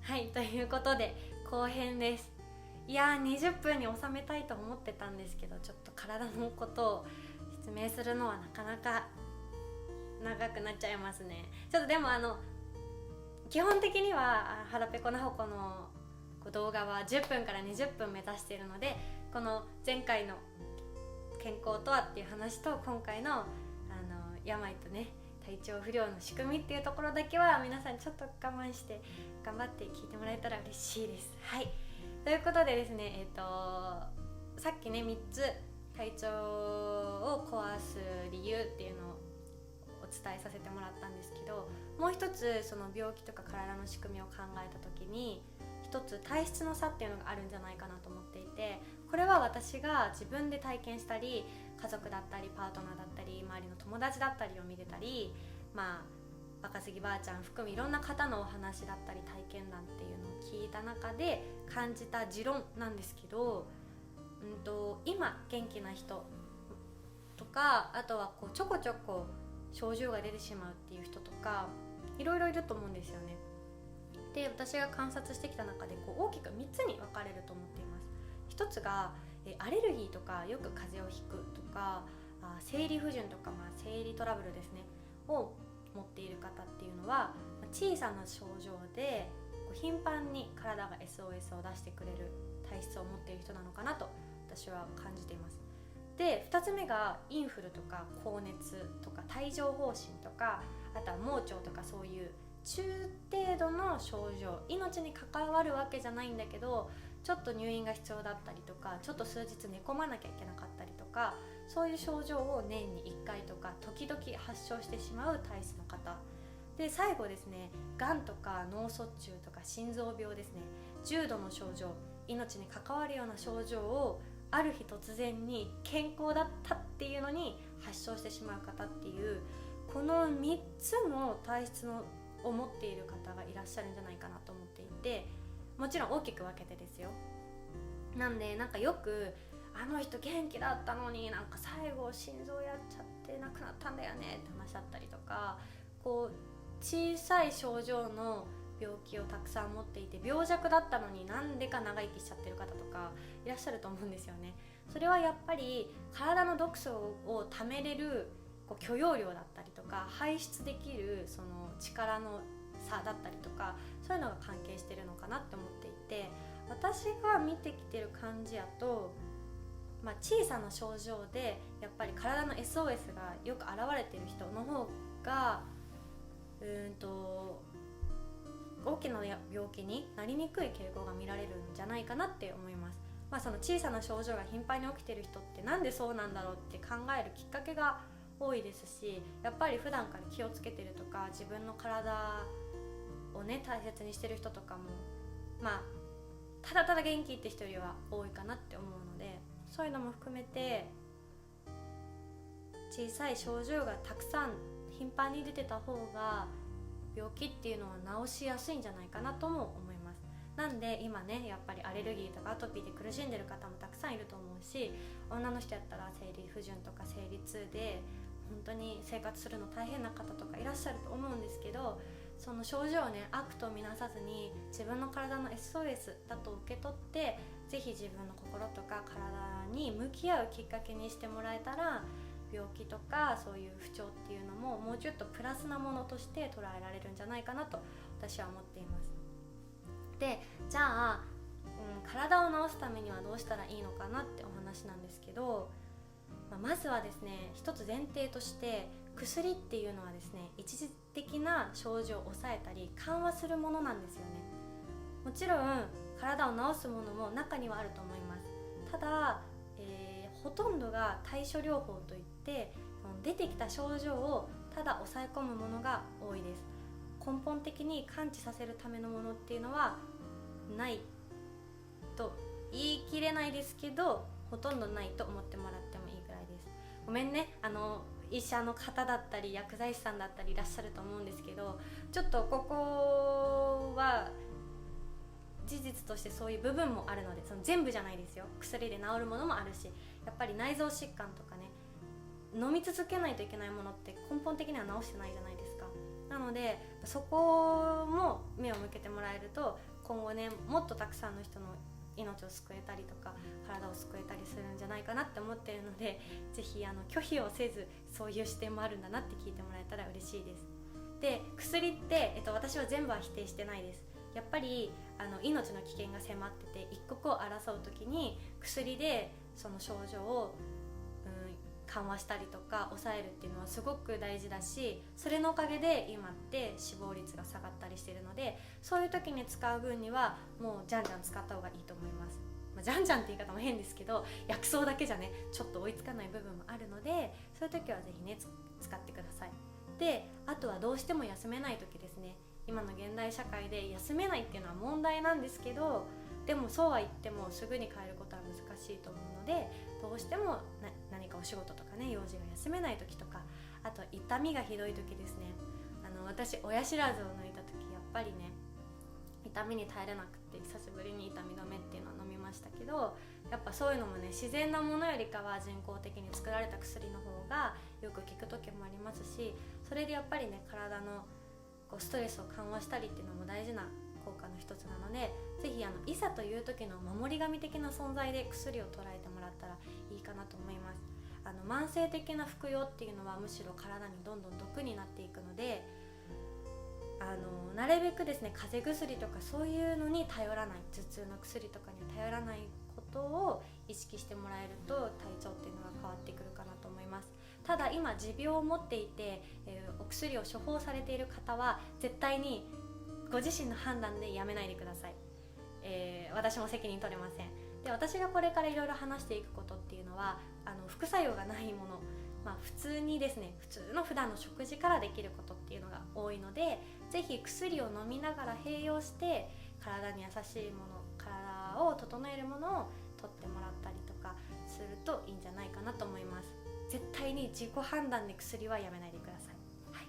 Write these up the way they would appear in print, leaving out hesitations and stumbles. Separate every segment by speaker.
Speaker 1: はい、ということで後編です。いやー、20分に収めたいと思ってたんですけど、ちょっと体のことを説明するのはなかなか長くなっちゃいますね。ちょっとでも基本的には腹ペコなほこの動画は10分から20分目指しているので、この前回の健康とはっていう話と今回の病とね、体調不良の仕組みっていうところだけは皆さんちょっと我慢して頑張って聞いてもらえたら嬉しいです。はい、ということでですね、さっきね3つ体調を壊す理由っていうのをお伝えさせてもらったんですけど、もう一つその病気とか体の仕組みを考えた時に一つ体質の差っていうのがあるんじゃないかなと思っていて、これは私が自分で体験したり、家族だったりパートナーだったり周りの友達だったりを見てたり、若杉ばあちゃん含めいろんな方のお話だったり体験談っていうのを聞いた中で感じた持論なんですけど、今元気な人とか、あとはちょこちょこ症状が出てしまうっていう人とかいろいろいると思うんですよね。で、私が観察してきた中で大きく3つに分かれると思っています。一つがアレルギーとかよく風邪をひくとか、生理不順とか、生理トラブルですねを持っている方っていうのは、小さな症状で頻繁に体が SOS を出してくれる体質を持っている人なのかなと私は感じています。で、2つ目がインフルとか高熱とか帯状疱疹とか、あとは盲腸とか、そういう中程度の症状、命に関わるわけじゃないんだけどちょっと入院が必要だったりとか、ちょっと数日寝込まなきゃいけなかったりとか、そういう症状を年に1回とか時々発症してしまう体質の方で、最後ですね、がんとか脳卒中とか心臓病ですね、重度の症状、命に関わるような症状をある日突然に健康だったっていうのに発症してしまう方っていう、この3つの体質を持っている方がいらっしゃるんじゃないかなと思っていて、もちろん大きく分けてですよ。なんでよくあの人元気だったのに最後心臓やっちゃって亡くなったんだよねって話だったりとか、小さい症状の病気をたくさん持っていて病弱だったのになんでか長生きしちゃってる方とかいらっしゃると思うんですよね。それはやっぱり体の毒素をためれる許容量だったりとか、排出できるその力の差だったりとか、そういうのが関係してるのかなって思っていて、私が見てきてる感じやと、小さな症状でやっぱり体の SOS がよく現れてる人の方が大きな病気になりにくい傾向が見られるんじゃないかなって思います。その小さな症状が頻繁に起きてる人ってなんでそうなんだろうって考えるきっかけが多いですし、やっぱり普段から気をつけてるとか、自分の体をね大切にしてる人とかもただただ元気って人よりは多いかなって思うので、そういうのも含めて小さい症状がたくさん頻繁に出てた方が病気っていうのは治しやすいんじゃないかなとも思います。なんで今ね、やっぱりアレルギーとかアトピーで苦しんでる方もたくさんいると思うし、女の人やったら生理不順とか生理痛で本当に生活するの大変な方とかいらっしゃると思うんですけど、その症状をね悪とみなさずに自分の体の SOS だと受け取って、ぜひ自分の心とか体に向き合うきっかけにしてもらえたら、病気とかそういう不調っていうのももうちょっとプラスなものとして捉えられるんじゃないかなと私は思っています。で、じゃあ、体を治すためにはどうしたらいいのかなってお話なんですけど、まずはですね、一つ前提として薬っていうのはですね、一時的な症状を抑えたり緩和するものなんですよね。もちろん体を治すものも中にはあると思います。ただ、ほとんどが対処療法といって、出てきた症状をただ抑え込むものが多いです。根本的に完治させるためのものっていうのはないと言い切れないですけど、ほとんどないと思ってもらってもいいぐらいです。ごめんね、医者の方だったり薬剤師さんだったりいらっしゃると思うんですけど、ちょっとここは事実としてそういう部分もあるので、その全部じゃないですよ。薬で治るものもあるし、やっぱり内臓疾患とかね、飲み続けないといけないものって根本的には治してないじゃないですか。なのでそこも目を向けてもらえると今後ねもっとたくさんの人の命を救えたりとか体を救えたりするんじゃないかなって思ってるので、ぜひ拒否をせずそういう視点もあるんだなって聞いてもらえたら嬉しいです。で薬って、私は全部は否定してないです。やっぱり命の危険が迫ってて一刻を争う時に薬でその症状を、緩和したりとか抑えるっていうのはすごく大事だし、それのおかげで今って死亡率が下がったりしているので、そういう時に使う分にはもうじゃんじゃん使った方がいいと思います。じゃんじゃんって言い方も変ですけど、薬草だけじゃねちょっと追いつかない部分もあるので、そういう時はぜひね使ってください。であとはどうしても休めない時ですね。今の現代社会で休めないっていうのは問題なんですけど、でもそうは言ってもすぐに変えることは難しいと思うので、どうしても何かお仕事とかね用事が休めない時とか、あとは痛みがひどい時ですね。私親知らずを抜いた時やっぱりね痛みに耐えれなくて久しぶりに痛み止めっていうのは飲みましたけど、やっぱそういうのもね自然なものよりかは人工的に作られた薬の方がよく効く時もありますし、それでやっぱりね体のストレスを緩和したりっていうのも大事な効果の一つなので、ぜひいざという時の守り神的な存在で薬を捉えてもらったらいいかなと思います。慢性的な服用っていうのはむしろ体にどんどん毒になっていくので、なるべくですね風邪薬とかそういうのに頼らない、頭痛の薬とかに頼らないことを意識してもらえると体調っていうのが変わってくるかなと思います。ただ今持病を持っていて、お薬を処方されている方は絶対にご自身の判断でやめないでください。私も責任取れません。で私がこれからいろいろ話していくことっていうのは副作用がないもの、普通にですね普通の普段の食事からできることっていうのが多いので、ぜひ薬を飲みながら併用して体に優しいもの、体を整えるものを取ってもらったりとかするといいんじゃないかなと思います。絶対に自己判断で薬はやめないでください。はい、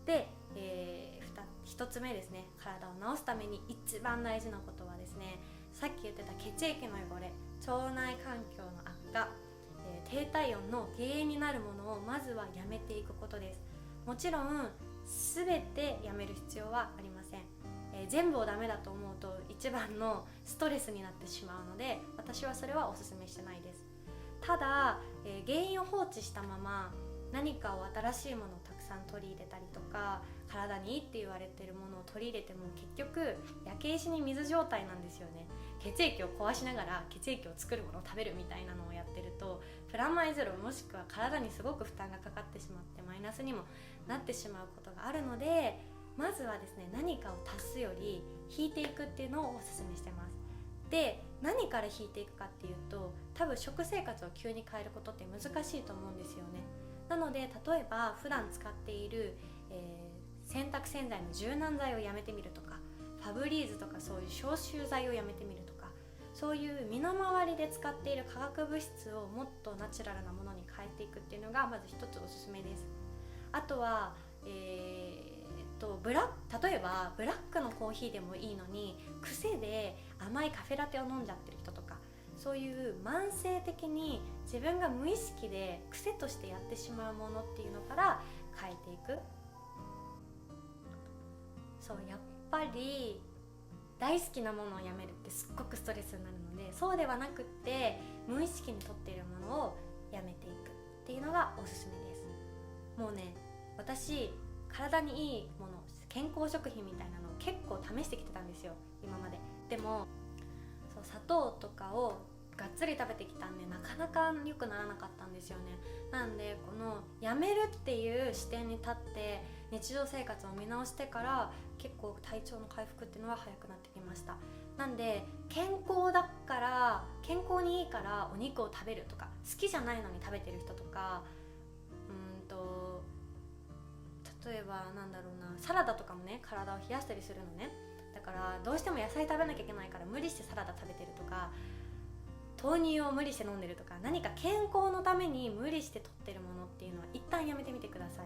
Speaker 1: で、1つ目ですね、体を治すために一番大事なことはですね、さっき言ってた血液の汚れ、腸内環境の悪化、低体温の原因になるものをまずはやめていくことです。もちろん全てやめる必要はありません。全部をダメだと思うと一番のストレスになってしまうので、私はそれはお勧めしてないです。ただ、原因を放置したまま何かを新しいものをたくさん取り入れたりとか、体にいいって言われているものを取り入れても結局焼け石に水状態なんですよね。血液を壊しながら血液を作るものを食べるみたいなのをやってると、プラマイゼロ、もしくは体にすごく負担がかかってしまってマイナスにもなってしまうことがあるので、まずはですね何かを足すより引いていくっていうのをお勧めしてます。で何から引いていくかっていうと、多分食生活を急に変えることって難しいと思うんですよね。なので例えば普段使っている、洗濯洗剤の柔軟剤をやめてみるとか、ファブリーズとかそういう消臭剤をやめてみるとか、そういう身の回りで使っている化学物質をもっとナチュラルなものに変えていくっていうのがまず一つおすすめです。あとは、例えばブラックのコーヒーでもいいのに癖で甘いカフェラテを飲んじゃってる人とか、そういう慢性的に自分が無意識で癖としてやってしまうものっていうのから変えていく。そうやっぱり大好きなものをやめるってすっごくストレスになるので、そうではなくって無意識にとっているものをやめていくっていうのがおすすめです。もうね、私体にいいもの、健康食品みたいなのを結構試してきてたんですよ今まで。でも砂糖とかをがっつり食べてきたんでなかなか良くならなかったんですよね。なんでこのやめるっていう視点に立って日常生活を見直してから結構体調の回復っていうのは早くなってきました。なんで健康だから、健康にいいからお肉を食べるとか、好きじゃないのに食べてる人とか、例えばサラダとかもね体を冷やしたりするのね。だからどうしても野菜食べなきゃいけないから無理してサラダ食べてるとか、豆乳を無理して飲んでるとか、何か健康のために無理して取ってるものっていうのは一旦やめてみてください。は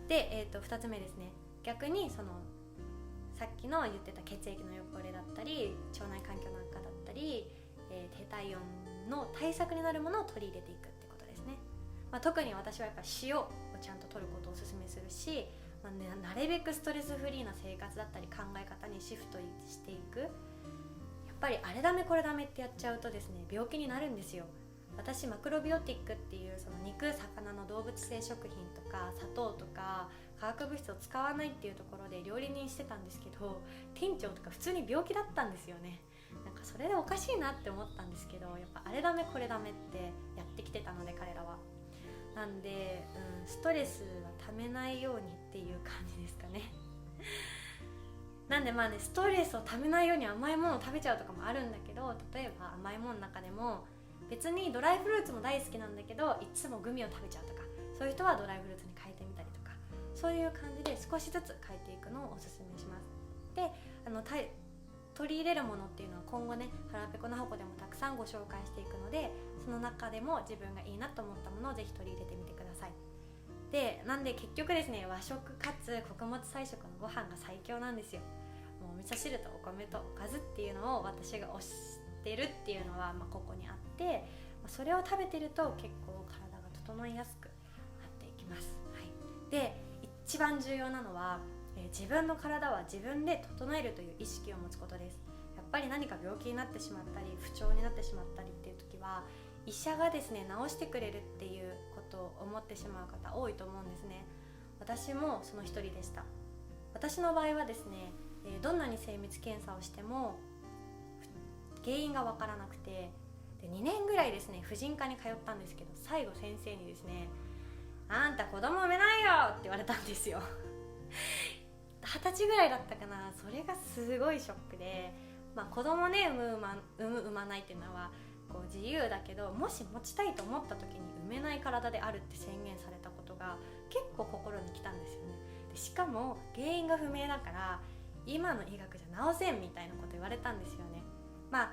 Speaker 1: い、で、2つ目ですね。逆にさっきの言ってた血液の汚れだったり腸内環境の悪化だったり、低体温の対策になるものを取り入れていくってことですね。特に私はやっぱ塩をちゃんと取ることをおすすめするし、なんでなるべくストレスフリーな生活だったり考え方にシフトしていく。やっぱりあれダメこれダメってやっちゃうとですね、病気になるんですよ。私マクロビオティックっていうその肉魚の動物性食品とか砂糖とか化学物質を使わないっていうところで料理人してたんですけど、店長とか普通に病気だったんですよね。なんかそれでおかしいなって思ったんですけど、やっぱあれダメこれダメってやってきてたので彼らは。なんで、ストレスはためないようにっていう感じですかね。なんでまあね、ストレスをためないように甘いものを食べちゃうとかもあるんだけど、例えば甘いものの中でも別にドライフルーツも大好きなんだけどいつもグミを食べちゃうとか、そういう人はドライフルーツに変えてみたりとか、そういう感じで少しずつ変えていくのをおすすめします。で、取り入れるものっていうのは今後ね、腹ペコな箱でもたくさんご紹介していくので、その中でも自分がいいなと思ったものをぜひ取り入れてみてください。で、なんで結局ですね、和食かつ穀物菜食のご飯が最強なんですよ。もう味噌汁とお米とおかずっていうのを私が推してるっていうのは、ここにあって、それを食べてると結構体が整いやすくなっていきます。はい、で、一番重要なのは自分の体は自分で整えるという意識を持つことです。やっぱり何か病気になってしまったり不調になってしまったりっていう時は、医者がですね治してくれるっていうことを思ってしまう方多いと思うんですね。私もその一人でした。私の場合はですね、どんなに精密検査をしても原因が分からなくて、で2年ぐらいですね婦人科に通ったんですけど、最後先生にですね、あんた子供産めないよって言われたんですよ。20歳ぐらいだったかな。それがすごいショックで、子供ね産まないっていうのはこう自由だけど、もし持ちたいと思った時に産めない体であるって宣言されたことが結構心にきたんですよね。でしかも原因が不明だから今の医学じゃ治せんみたいなこと言われたんですよね。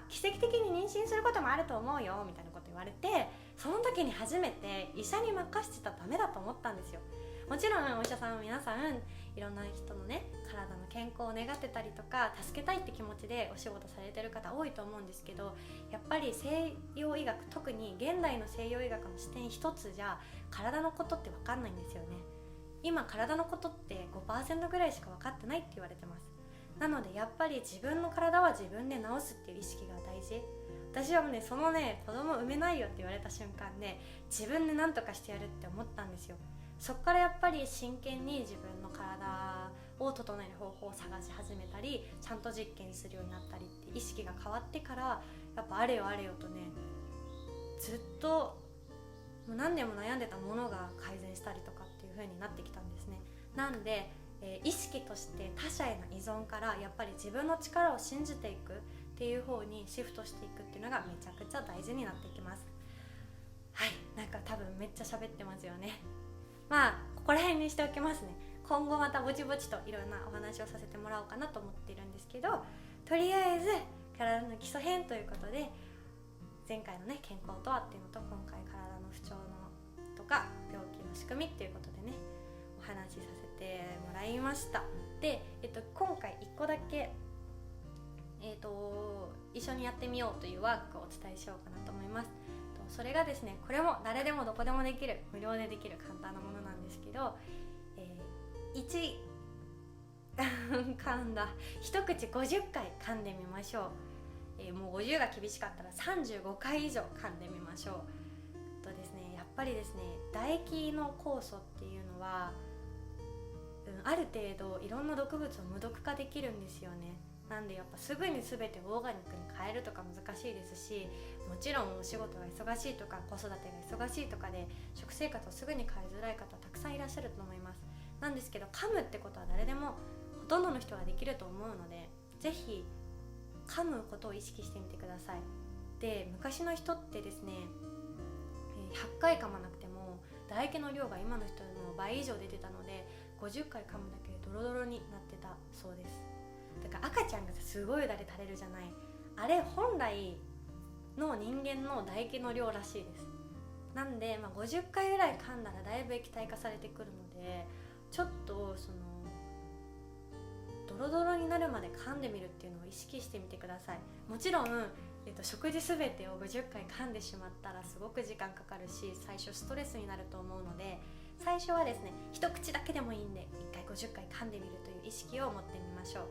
Speaker 1: 奇跡的に妊娠することもあると思うよみたいなこと言われて、その時に初めて医者に任せてたらダメだと思ったんですよ。もちろんお医者さん皆さんいろんな人のね体の健康を願ってたりとか助けたいって気持ちでお仕事されてる方多いと思うんですけど、やっぱり西洋医学、特に現代の西洋医学の視点一つじゃ体のことって分かんないんですよね。今体のことって 5% ぐらいしか分かってないって言われてます。なのでやっぱり自分の体は自分で治すっていう意識が大事。私はね、そのね子供産めないよって言われた瞬間で、自分で何とかしてやるって思ったんですよ。そっからやっぱり真剣に自分の体を整える方法を探し始めたり、ちゃんと実験するようになったりって意識が変わってから、やっぱあれよあれよとね、ずっともう何年も悩んでたものが改善したりとかっていう風になってきたんですね。なんで、意識として他者への依存からやっぱり自分の力を信じていくっていう方にシフトしていくっていうのがめちゃくちゃ大事になってきます。はい、なんか多分めっちゃ喋ってますよね。ここら辺にしておきますね。今後またぼちぼちといろんなお話をさせてもらおうかなと思っているんですけど、とりあえず体の基礎編ということで、前回のね健康とはっていうのと、今回体の不調のとか病気の仕組みっていうことでねお話しさせてもらいました。で、今回1個だけ一緒にやってみようというワークをお伝えしようかなと思います。それがですね、これも誰でもどこでもできる、無料でできる簡単なものなんですけど、噛んだ一口50回噛んでみましょう。もう50が厳しかったら35回以上噛んでみましょう。ですね、やっぱりですね、唾液の酵素っていうのは、ある程度いろんな毒物を無毒化できるんですよね。なんでやっぱすぐに全てオーガニックに変えるとか難しいですし、もちろんお仕事が忙しいとか子育てが忙しいとかで食生活をすぐに変えづらい方たくさんいらっしゃると思います。なんですけど、噛むってことは誰でもほとんどの人はできると思うので、ぜひ噛むことを意識してみてください。で、昔の人ってですね、100回噛まなくても唾液の量が今の人の倍以上出てたので、50回噛むだけでドロドロになってたそうです。だから赤ちゃんがすごいよだれ垂れるじゃない、あれ本来の人間の唾液の量らしいです。なんで、50回ぐらい噛んだらだいぶ液体化されてくるので、ちょっとそのドロドロになるまで噛んでみるっていうのを意識してみてください。もちろん、食事すべてを50回噛んでしまったらすごく時間かかるし、最初ストレスになると思うので、最初はですね、一口だけでもいいんで1回50 50回噛んでみるという意識を持ってみましょう。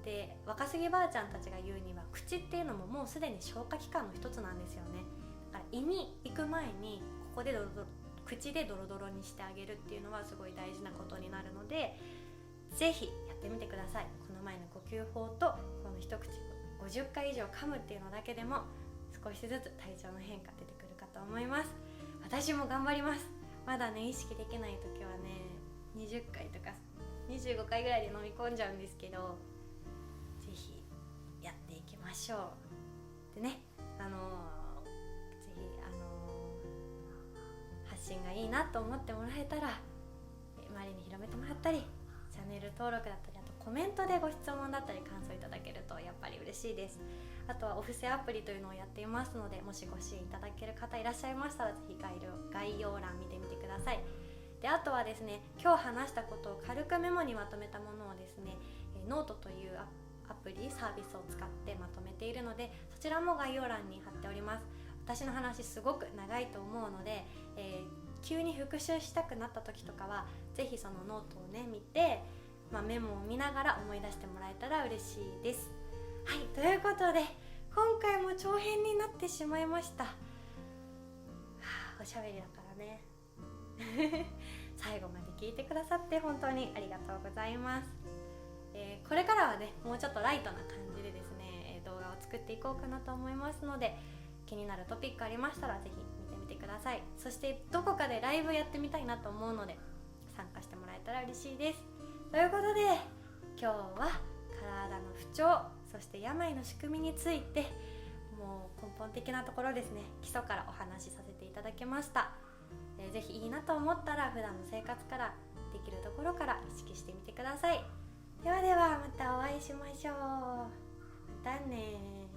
Speaker 1: で、若杉ばあちゃんたちが言うには、口っていうのももうすでに消化器官の一つなんですよね。だから胃に行く前にここで口でドロドロにしてあげるっていうのはすごい大事なことになるので、ぜひやってみてください。この前の呼吸法とこの一口50回以上噛むっていうのだけでも少しずつ体調の変化出てくるかと思います。私も頑張ります。まだね、意識できない時はね、20回とか25回ぐらいで飲み込んじゃうんですけど、ぜひやっていきましょう。でね、ぜひ発信がいいなと思ってもらえたら周りに広めてもらったり、チャンネル登録だったり、あとコメントでご質問だったり感想いただけるとやっぱり嬉しいです。あとはお布施アプリというのをやっていますので、もしご支援いただける方いらっしゃいましたら、ぜひ概要欄見てみてください。で、あとはですね、今日話したことを軽くメモにまとめたものをですね、ノートというアプリサービスを使ってまとめているので、そちらも概要欄に貼っております。私の話すごく長いと思うので、急に復習したくなった時とかはぜひそのノートをね見て、メモを見ながら思い出してもらえたら嬉しいです。はい、ということで今回も長編になってしまいました。おしゃべりだからね最後まで聞いてくださって本当にありがとうございます。これからはね、もうちょっとライトな感じでですね、動画を作っていこうかなと思いますので、気になるトピックありましたらぜひ見てみてください。そしてどこかでライブやってみたいなと思うので参加してもらえたら嬉しいです。ということで今日は体の不調、そして病の仕組みについて、もう根本的なところですね、基礎からお話しさせていただきました。ぜひいいなと思ったら普段の生活からできるところから意識してみてください。ではではまたお会いしましょう。またね